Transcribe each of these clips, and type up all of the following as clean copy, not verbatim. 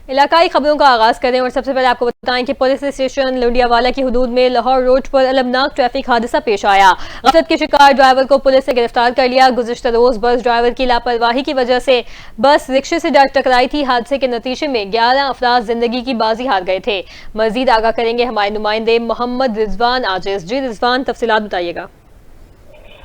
इलाकाई खबरों का आगाज करें और सबसे पहले आपको बताएं कि पुलिस स्टेशन लुंडियावाला की हुदूद में लाहौर रोड पर अलमनाक ट्रैफिक हादसा पेश आया। गफलत के शिकार ड्राइवर को पुलिस ने गिरफ्तार कर लिया। गुज़िश्ता रोज बस ड्राइवर की लापरवाही की वजह से बस रिक्शे से टकराई थी। हादसे के नतीजे में 11 अफराद जिंदगी की बाजी हार गए थे। मजीद आगाह करेंगे हमारे नुमाइंदे मोहम्मद रिजवान आजिज। जी रिजवान, तफसीलात बताइएगा।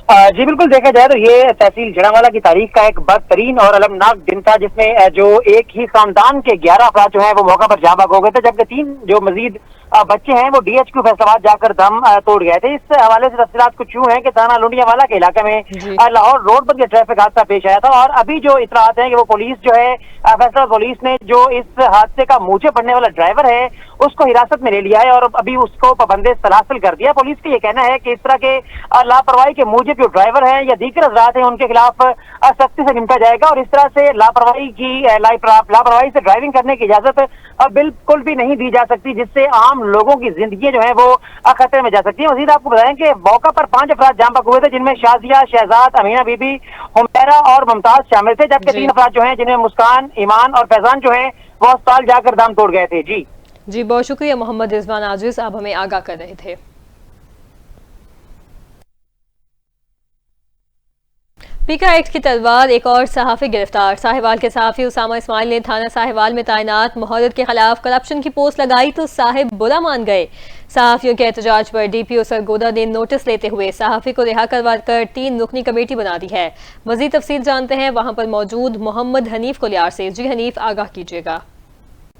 जी बिल्कुल, देखा जाए तो ये तहसील झड़ावाला की तारीख का एक बदतरीन और अलमनाक दिन था, जिसमें जो एक ही खानदान के 11 अफराद जो है वो मौका पर जाँ बाग हो गए थे, जबकि 3 जो मजीद बच्चे हैं वो DHQ फैसलाबाद जाकर दम तोड़ गए थे। इस हवाले से तफसीलात कुछ यूं है कि थाना लुंडियावाला के इलाके में लाहौर रोड पर ट्रैफिक हादसा पेश आया था और अभी जो इतलात है कि वो पुलिस जो है फैसलाबाद पुलिस ने जो इस हादसे का मूजब पड़ने वाला ड्राइवर है उसको हिरासत में ले लिया है और अभी उसको पाबंदे सलासिल कर दिया। पुलिस का ये कहना है कि इस तरह के लापरवाही के मूजब जो ड्राइवर है या दीगर हजरात हैं उनके खिलाफ सख्ती से निपटा जाएगा और इस तरह से लापरवाही से ड्राइविंग करने की इजाजत अब बिल्कुल भी नहीं दी जा सकती, जिससे आम लोगों की जिंदगी जो है वो खतरे में जा सकती है। मजीद आपको बताएं कि मौका पर 5 अफराद जाँ बाग हुए थे, जिनमें शाजिया, शहजाद, अमीना बीबी, हुमैरा और मुमताज शामिल थे, जबकि 3 अफराद जो हैं जिनमें मुस्कान, ईमान और फैजान जो है वो अस्पताल जाकर दम तोड़ गए थे। जी बहुत शुक्रिया मोहम्मद रिजवान आजिज, आप हमें आगाह कर रहे थे। पीका एक्ट की तलवार, एक और सहाफ़ी गिरफ्तार। साहिवाल के सहाफ़ी उसामा इस्माइल ने थाना साहिवाल में तैनात मुहर्रिर के खिलाफ करप्शन की पोस्ट लगाई तो साहिब बुरा मान गए। सहाफ़ियों के एहतजाज पर DPO सरगोदा ने नोटिस लेते हुए सहाफ़ी को रिहा करवा कर 3 रुकनी कमेटी बना दी है। मजीद तफसील जानते हैं वहां पर मौजूद मोहम्मद हनीफ कोलियार से। जी हनीफ, आगाह कीजिएगा।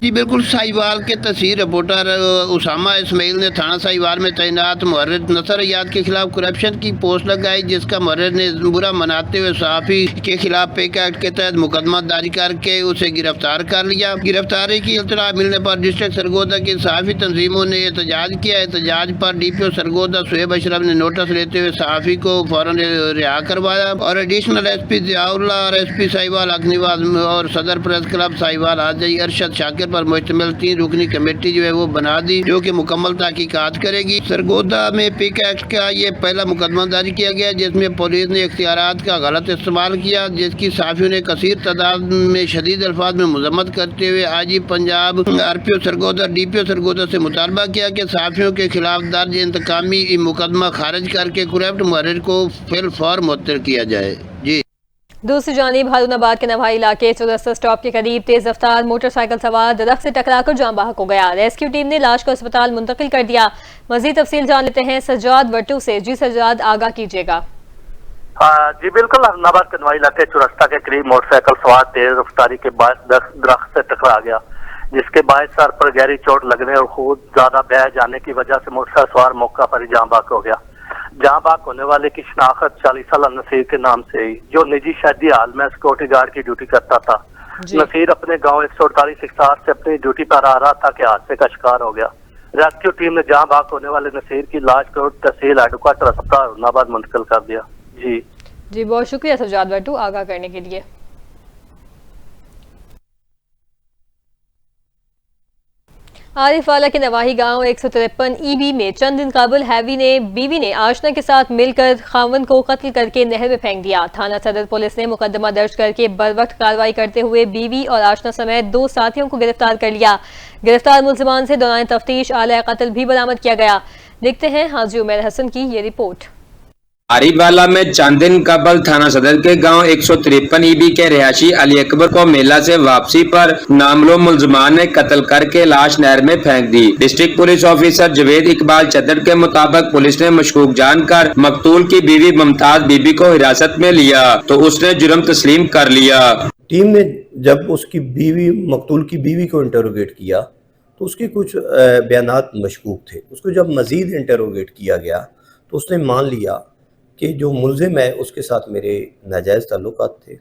जी बिल्कुल, साहिवाल के तस्वीर रिपोर्टर उसामा इस्माइल ने थाना साहिवाल में तैनात मुहर्रिर नसर अयाद के खिलाफ करप्शन की पोस्ट लगाई, जिसका मुहर्रिर ने बुरा मनाते हुए सहाफ़ी के खिलाफ पेका एक्ट के तहत मुकदमा जारी करके उसे गिरफ्तार कर लिया। गिरफ्तारी की इत्तला मिलने पर डिस्ट्रिक्ट सरगोदा की सहाफ़ी तंजीमों ने एहतजाज किया। एहतजाज पर DPO सरगोदा शुएब अशरफ ने नोटिस लेते हुए सहाफ़ी को फौरन रिहा करवाया और एडिशनल SP जियाउल्लाह और SP साहिवाल अग्निवाज और सदर प्रेस क्लब साहिवाल हाजी अरशद शाकिर पर मुश्तमिल 3 रुकनी कमेटी जो है वो बना दी, जो कि मुकम्मल तहकीकात करेगी। सरगोदा में पीका एक्ट का ये पहला मुकदमा जारी किया गया, जिसमें पुलिस ने इख्तियारात का गलत इस्तेमाल किया, जिसकी साफियों ने कसीर तादाद में शदीद अल्फाज में मजम्मत करते हुए आजी पंजाब RPO सरगोदा DPO सरगोदा से मुतालबा किया कि साफियों के खिलाफ दर्ज इंतकामी मुकदमा खारिज करके करप्ट मुहर्रिर को फिल फौर मुअत्तल किया जाए। जी दूसरी जानिब हारूनाबाद के नवाई इलाके चौरस्ता स्टॉप के करीब तेज रफ्तार मोटरसाइकिल सवार दरख्त से टकराकर जान बहक हो गया। रेस्क्यू टीम ने लाश को अस्पताल मुंतकिल कर दिया। मजीद तफसील जान लेते हैं सज्जाद वट्टू से। जी सज्जाद, आगाह कीजिएगा। जी बिल्कुल, हारूनाबाद के नवाई इलाके चौरस्ता के करीब मोटरसाइकिल सवार तेज रफ्तारी के बाद दरख्त से टकरा गया, जिसके बाद सर पर गहरी चोट लगने और खून ज्यादा बह जाने की वजह से मोटरसाइकिल सवार मौका पर ही जान बहक हो गया। जहाँ बाग होने वाले की शनाख्त 40 साल नसीर के नाम से ही, जो निजी शादी हाल में सिक्योरिटी गार्ड की ड्यूटी करता था। नसीर अपने गांव 148 इख्तार से अपनी ड्यूटी पर आ रहा था कि हादसे का शिकार हो गया। रेस्क्यू टीम ने जहाँ बाग होने वाले नसीर की लाश को तहसील हेडक्वार्टर अस्पताल हारूनाबाद मुंतकिल कर दिया। जी बहुत शुक्रिया सज्जाद वट्टू, आगाह करने के लिए। आरिफवाला के नवाही गांव 153 EB में चंद दिन कबल हैवी ने बीवी ने आशना के साथ मिलकर खावन को कत्ल करके नहर में फेंक दिया। थाना सदर पुलिस ने मुकदमा दर्ज करके बरवक्त कार्रवाई करते हुए बीवी और आशना समेत 2 साथियों को गिरफ्तार कर लिया। गिरफ्तार मुल्जिमान से दौरान तफ्तीश आला कत्ल भी बरामद किया गया। देखते हैं हाजी उमर हसन की ये रिपोर्ट। आरिफवाला में चंद दिन कबल थाना सदर के गांव 153 EB के रिहायशी अली अकबर को मेला से वापसी पर नामलो मुल्जमान ने कत्ल करके लाश नहर में फेंक दी। District police officer Javed Iqbal Chaddar के मुताबिक पुलिस ने मशकूक जानकर मकतूल की बीवी मुमताज बीबी को हिरासत में लिया तो उसने जुर्म तस्लीम कर लिया। टीम ने जब उसकी बीवी मकतूल की बीवी को इंटरोगेट किया तो उसके कुछ बयानात मशकूक थे। उसको जब मजीद इंटरोगेट किया गया तो उसने मान लिया कि जो मुल्जिम है उसके साथ मेरे नाजायज़ ताल्लुकात थे,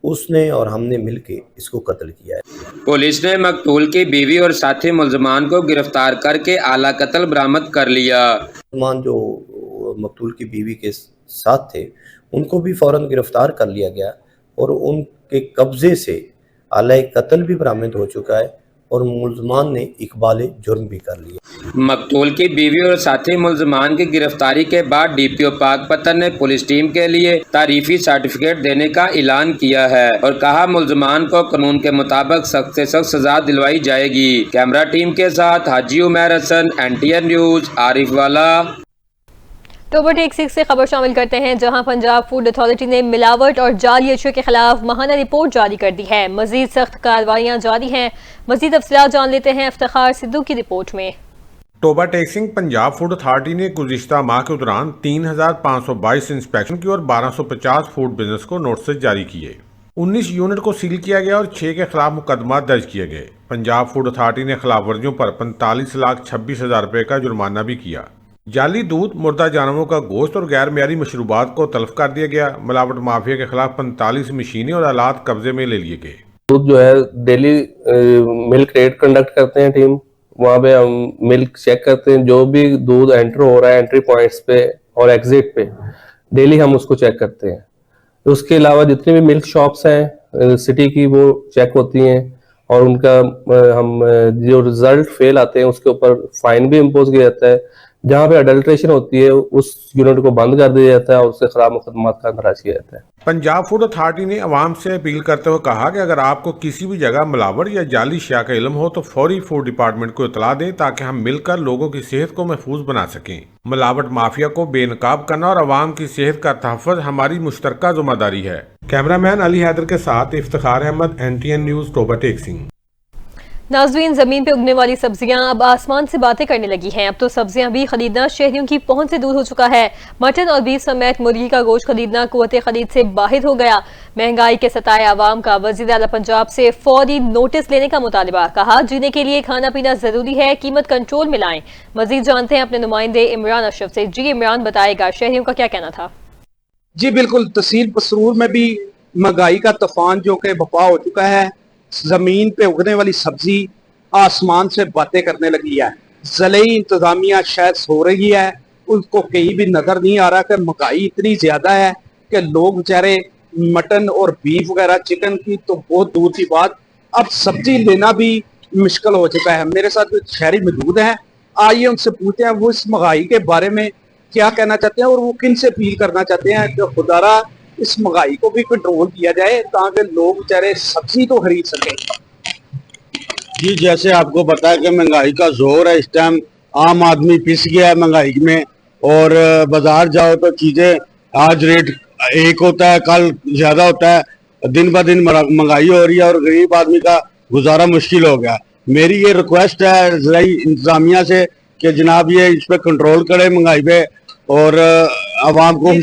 उसने और हमने मिलके इसको कत्ल किया है। पुलिस ने मकतूल की बीवी और साथी मुल्जिमान को गिरफ्तार करके आला कत्ल बरामद कर लिया। मुल्जिमान जो मकतूल की बीवी के साथ थे उनको भी फौरन गिरफ्तार कर लिया गया और उनके कब्जे से आला कत्ल भी बरामद हो चुका है और मुल्जिमान ने इकबाल जुर्म भी कर लिया। मकतूल की बीवी और साथी मुलजमान की गिरफ्तारी के बाद DPO पाकपतन ने पुलिस टीम के लिए तारीफी सर्टिफिकेट देने का ऐलान किया है और कहा मुलजमान को कानून के मुताबिक सख्त से सख्त सजा दिलवाई जाएगी। कैमरा टीम के साथ हाजी उमर हसन, NTN न्यूज, आरिफ वाला। टोबर टेक 6 से खबर शामिल करते हैं, जहां पंजाब फूड अथॉरिटी ने मिलावट और जाली अशिया के खिलाफ माहाना रिपोर्ट जारी कर दी है। मजीद सख्त कार्रवाइयां जारी हैं। मजीद तफसीलात जान लेते हैं इफ्तिखार सिद्धू की रिपोर्ट में। टोबा टैक्सिंग पंजाब फूड अथॉरिटी ने गुज़िश्ता माह के दौरान 3522 इंस्पेक्शन की और 1250 फूड बिजनेस को नोटिस जारी किए। 19 यूनिट को सील किया गया और 6 के खिलाफ मुकदमा दर्ज किए गए। पंजाब फूड अथॉरिटी ने खिलाफ वर्जियों पर 45,26,000 रुपए का जुर्माना भी किया। जाली दूध, मुर्दा जानवरों का गोश्त और गैर मियारी मशरूबात को तल्फ कर दिया गया। मिलावट माफिया के खिलाफ 45 मशीनें और आलात कब्जे में ले लिए गए। दूध जो है डेली मिल्क रेड कंडक्ट करते हैं टीम, वहाँ पे हम मिल्क चेक करते हैं। जो भी दूध एंटर हो रहा है एंट्री पॉइंट्स पे और एग्जिट पे डेली हम उसको चेक करते हैं। उसके अलावा जितनी भी मिल्क शॉप्स हैं सिटी की वो चेक होती हैं और उनका हम जो रिजल्ट फेल आते हैं उसके ऊपर फाइन भी इम्पोज किया जाता है। जहाँ पे अडल्ट्रेशन होती है उस यूनिट को बंद कर दिया जाता है और उससे खिलाफ मुकदमात का दराज किया जाता है। पंजाब फूड अथॉरिटी ने अवाम से अपील करते हुए कहा कि अगर आपको किसी भी जगह मिलावट या जाली अशिया का इल्म हो तो फौरी फूड डिपार्टमेंट को इतला दें ताकि हम मिलकर लोगों की सेहत को महफूज बना सकें। मिलावट माफिया को बेनकाब करना और अवाम की सेहत का तहफ़्फ़ुज़ हमारी मुश्तरका जिम्मेदारी है। कैमरामैन अली हैदर के साथ इफ्तिखार अहमद, NTN न्यूज, टोबा टेक्सिंग। नाज़रीन, जमीन पे उगने वाली सब्जियां अब आसमान से बातें करने लगी हैं। अब तो सब्जियां भी खरीदना शहरियों की पहुंच से दूर हो चुका है। मटन और बीफ समेत मुर्गी का गोश्त खरीदना कुव्वत खरीद से बाहर हो गया। महंगाई के सताए आवाम का वज़ीर आला पंजाब से फौरी नोटिस लेने का मुतालिबा। कहा, जीने के लिए खाना पीना जरूरी है, कीमत कंट्रोल में लाएं। मजीद जानते हैं अपने नुमाइंदे इमरान अशरफ से। जी इमरान, बताएगा शहरियों का क्या कहना था? जी बिल्कुल, तहसील पसरूर में भी महंगाई का तूफान जो कि बपा हो चुका है। जमीन पे उगने वाली सब्जी आसमान से बातें करने लगी है। ज़िले इंतजामिया शायद सो रही है, उनको कहीं भी नजर नहीं आ रहा कि महंगाई इतनी ज्यादा है कि लोग बेचारे मटन और बीफ वगैरह, चिकन की तो बहुत दूर की बात, अब सब्जी लेना भी मुश्किल हो चुका है। मेरे साथ कुछ शहरी मौजूद हैं, आइए उनसे पूछते हैं वो इस महंगाई के बारे में क्या कहना चाहते हैं और वो किन से अपील करना चाहते हैं कि खुदारा इस महंगाई को भी कंट्रोल किया जाए ताकि लोग बेचारे सब्जी तो खरीद सकें। जी, जैसे आपको पता है कि महंगाई का जोर है, इस टाइम आम आदमी पिस गया है महंगाई में। और बाजार जाओ तो चीजें आज रेट एक होता है, कल ज्यादा होता है, दिन ब दिन महंगाई हो रही है और गरीब आदमी का गुजारा मुश्किल हो गया। मेरी ये रिक्वेस्ट है ज़िला इंतजामिया से कि जनाब ये इस पे कंट्रोल करे महंगाई पे और आवाम को।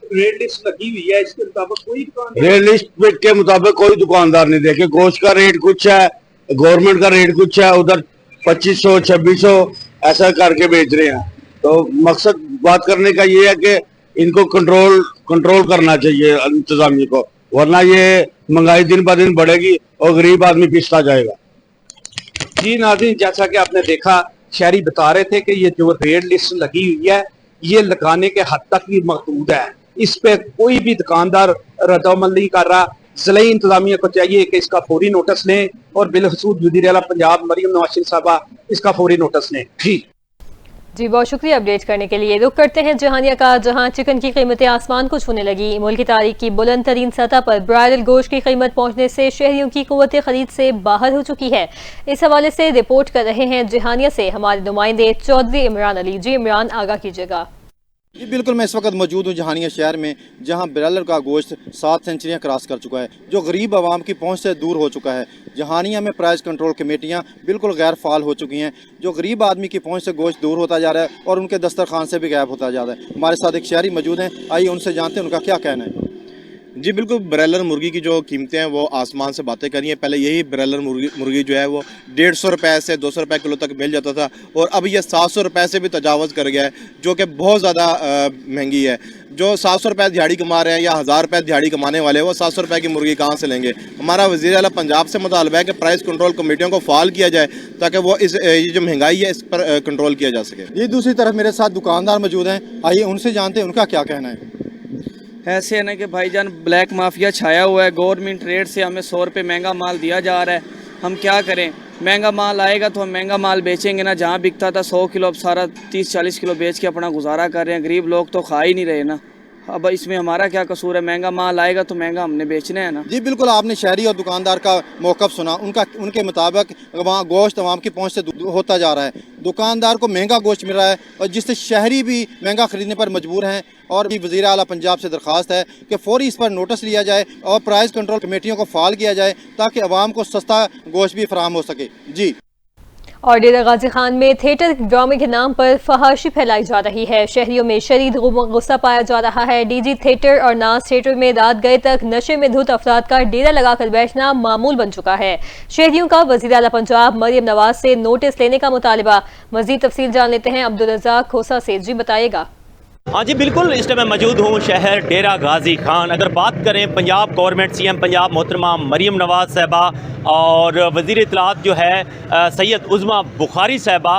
रेट लिस्ट लगी हुई है, इसके मुताबिक कोई रेट लिस्ट के मुताबिक कोई दुकानदार नहीं देखे। गोश्त का रेट कुछ है, गवर्नमेंट का रेट कुछ है, उधर 2500 2600 ऐसा करके बेच रहे हैं। तो मकसद बात करने का ये है कि इनको कंट्रोल करना चाहिए इंतजामिया को, वरना ये महंगाई दिन ब दिन बढ़ेगी और गरीब आदमी पिसता जाएगा। जी नाज़रीन, जैसा कि आपने देखा शहरी बता रहे थे कि ये जो रेट लिस्ट लगी हुई है ये लगाने के हद तक ही महदूद है, इस पे कोई भी दुकानदार रद्दअमल नहीं कर रहा। ज़िला इंतजामिया को चाहिए कि इसका फौरी नोटिस लें और बिलखसूस वज़ीर आला पंजाब मरियम नवाज साहबा इसका फौरी नोटिस लें। जी बहुत शुक्रिया अपडेट करने के लिए। रुक करते हैं जहानिया का, जहां चिकन की कीमतें आसमान को छूने लगी। मुल्क की तारीख की बुलंद तरीन सतह पर ब्रायलर गोश्त की कीमत पहुंचने से शहरियों की कुव्वत खरीद से बाहर हो चुकी है। इस हवाले से रिपोर्ट कर रहे हैं जहानिया से हमारे नुमाइंदे चौधरी इमरान अली। जी इमरान, आगाह कीजिएगा। जी बिल्कुल, मैं इस वक्त मौजूद हूँ जहानिया शहर में, जहाँ ब्रायलर का गोश्त 7 सेंचुरियाँ क्रॉस कर चुका है, जो गरीब आवाम की पहुँच से दूर हो चुका है। जहानिया में प्राइस कंट्रोल कमेटियाँ बिल्कुल गैर फाल हो चुकी हैं, जो गरीब आदमी की पहुँच से गोश्त दूर होता जा रहा है और उनके दस्तरखान से भी गायब होता जा रहा है। हमारे साथ एक शहरी मौजूद हैं, आइए उनसे जानते हैं उनका क्या कहना है। जी बिल्कुल, ब्रायलर मुर्गी की जो कीमतें हैं वो आसमान से बातें करी हैं। पहले यही ब्रायलर मुर्गी जो है वो 150 रुपये से 200 रुपये किलो तक मिल जाता था और अब ये 700 रुपये से भी तजावज़ कर गया है, जो कि बहुत ज़्यादा महंगी है। जो 700 रुपये दिहाड़ी कमा रहे हैं या 1000 रुपये दिहाड़ी कमाने वाले वो 700 रुपये की मुर्गी कहाँ से लेंगे। हमारा वज़ीर आला पंजाब से मुतालबा है कि प्राइस कंट्रोल कमेटियों को फाल किया जाए ताकि वो ये जो महंगाई है इस पर कंट्रोल किया जा सके। ये दूसरी तरफ मेरे साथ दुकानदार मौजूद हैं, आइए उनसे जानते हैं उनका क्या कहना है। ऐसे है ना कि भाईजान ब्लैक माफिया छाया हुआ है। गवर्नमेंट रेट से हमें 100 रुपये महंगा माल दिया जा रहा है। हम क्या करें, महंगा माल आएगा तो हम महंगा माल बेचेंगे ना। जहाँ बिकता था 100 किलो, अब सारा 30-40 किलो बेच के अपना गुजारा कर रहे हैं। गरीब लोग तो खा ही नहीं रहे ना। अब इसमें हमारा क्या कसूर है? महंगा माल आएगा तो महंगा हमने बेचना है ना। जी बिल्कुल, आपने शहरी और दुकानदार का मौक़िफ़ सुना। उनके मुताबिक वहाँ गोश्त आवाम की पहुँच से होता जा रहा है। दुकानदार को महंगा गोश्त मिल रहा है और जिससे शहरी भी महंगा ख़रीदने पर मजबूर हैं। और भी वज़ीर आला पंजाब से दरख्वास्त है कि फ़ौरी इस पर नोटिस लिया जाए और प्राइस कंट्रोल कमेटियों को फ़ाल किया जाए ताकि आवाम को सस्ता गोश्त भी फराहम हो सके। जी। और डेरा गाजी खान में थिएटर ड्रामे के नाम पर फहाशी फैलाई जा रही है। शहरियों में शदीद गुस्सा पाया जा रहा है। डीजी थिएटर और नाज थिएटर में रात गए तक नशे में धुत अफराद का डेरा लगाकर बैठना मामूल बन चुका है। शहरियों का वज़ीर आला पंजाब मरियम नवाज से नोटिस लेने का मुतालबा। मजीद तफसील जान लेते हैं अब्दुल रज़ाक खोसा से। जी बताइएगा। हाँ जी बिल्कुल, इस टाइम मैं मौजूद हूँ शहर डेरा गाजी खान। अगर बात करें पंजाब गवर्नमेंट, सीएम पंजाब मोहतरमा मरियम नवाज साहबा और वज़ीर इत्तलात जो है सैयद उज़मा बुखारी साहबा,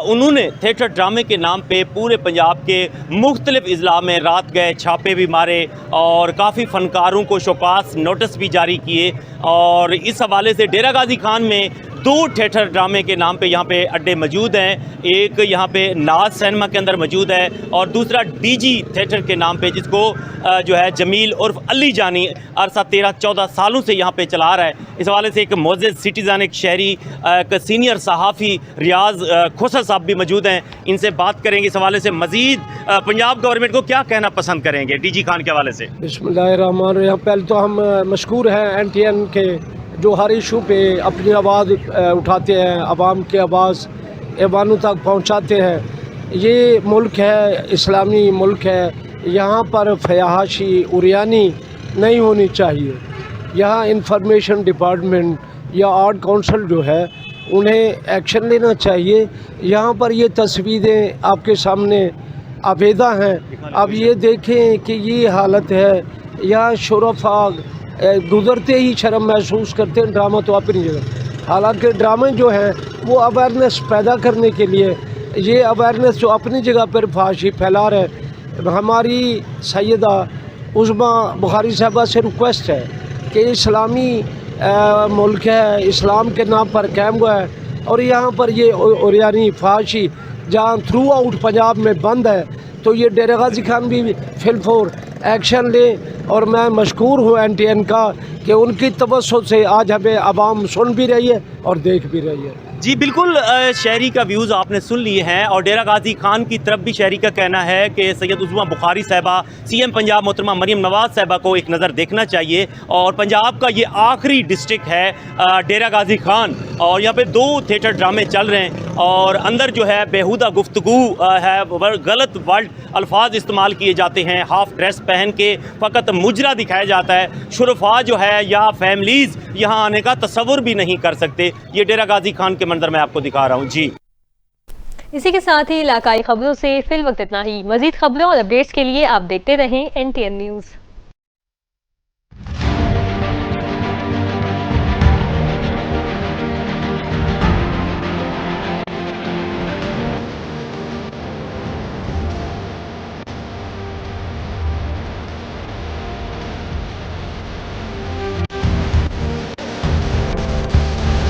उन्होंने थिएटर ड्रामे के नाम पे पूरे पंजाब के मुख्तलिफ अजला में रात गए, छापे भी मारे और काफ़ी फ़नकारों को शोकास नोटिस भी जारी किए। और इस हवाले से डेरा गाजी खान में 2 थिएटर ड्रामे के नाम पे यहाँ पे अड्डे मौजूद हैं। एक यहाँ पे नाज सिनेमा के अंदर मौजूद है और दूसरा डीजी थिएटर के नाम पे, जिसको जो है जमील उर्फ अली जानी अरसा 13-14 सालों से यहाँ पे चला रहा है। इस हवाले से एक मोअज़्ज़ज़ सिटीज़न, एक शहरी, एक सीनियर सहाफ़ी रियाज खोसा साहब भी मौजूद हैं। इनसे बात करेंगे इस हवाले से। मज़ीद पंजाब गवर्नमेंट को क्या कहना पसंद करेंगे डीजी खान के हवाले से? बिस्मिल्लाहिर्रहमानिर्रहीम। पहले तो हम मशकूर हैं NTN के, जो हर इशू पे अपनी आवाज़ उठाते हैं, आवाम की आवाज़ ऐवानों तक पहुंचाते हैं। ये मुल्क है, इस्लामी मुल्क है, यहाँ पर फयाहाशी उरियानी नहीं होनी चाहिए। यहाँ इंफॉर्मेशन डिपार्टमेंट या आर्ट काउंसिल जो है उन्हें एक्शन लेना चाहिए। यहाँ पर ये तस्वीरें आपके सामने आवेदा हैं। अब ये देखें कि ये हालत है। यहाँ शुरफा गुज़रते ही शर्म महसूस करते हैं। ड्रामा तो अपनी जगह, हालांकि ड्रामे जो हैं वो अवेयरनेस पैदा करने के लिए, ये अवेयरनेस जो अपनी जगह पर फहाशी फैला रहे। हमारी सैयदा उज़मा बुखारी साहबा से रिक्वेस्ट है कि इस्लामी मुल्क है, इस्लाम के नाम पर कायम हुआ है और यहाँ पर ये उरियानी फहाशी जहाँ थ्रू आउट पंजाब में बंद है, तो ये डेरा गाजी खान भी फिलफोर एक्शन ले। और मैं मशकूर हूँ NTN का कि उनकी तवज्जो से आज हमें आवाम सुन भी रही है और देख भी रही है। जी बिल्कुल, शहरी का व्यूज़ आपने सुन लिए हैं और डेरा गाजी खान की तरफ भी शहरी का कहना है कि सैयद उज़मा बुखारी साहबा, सीएम पंजाब मोहतरमा मरियम नवाज साहबा को एक नज़र देखना चाहिए। और पंजाब का ये आखिरी डिस्ट्रिक्ट है डेरा गाजी खान और यहाँ पे 2 थिएटर ड्रामे चल रहे हैं और अंदर जो है बेहुदा गुफ्तगू है, गलत वर्ड अल्फाज इस्तेमाल किए जाते हैं। हाफ ड्रेस पहन के फ़कत मुजरा दिखाया जाता है। शुरफा जो है या फैमिलीज़ यहाँ आने का तसव्वुर भी नहीं कर सकते। ये डेरा गाजी खान के मंजर मैं आपको दिखा रहा हूँ। जी, इसी के साथ ही इलाकाई खबरों से फिल वक्त इतना ही। मजीद खबरों और अपडेट्स के लिए आप देखते रहें NTN न्यूज़।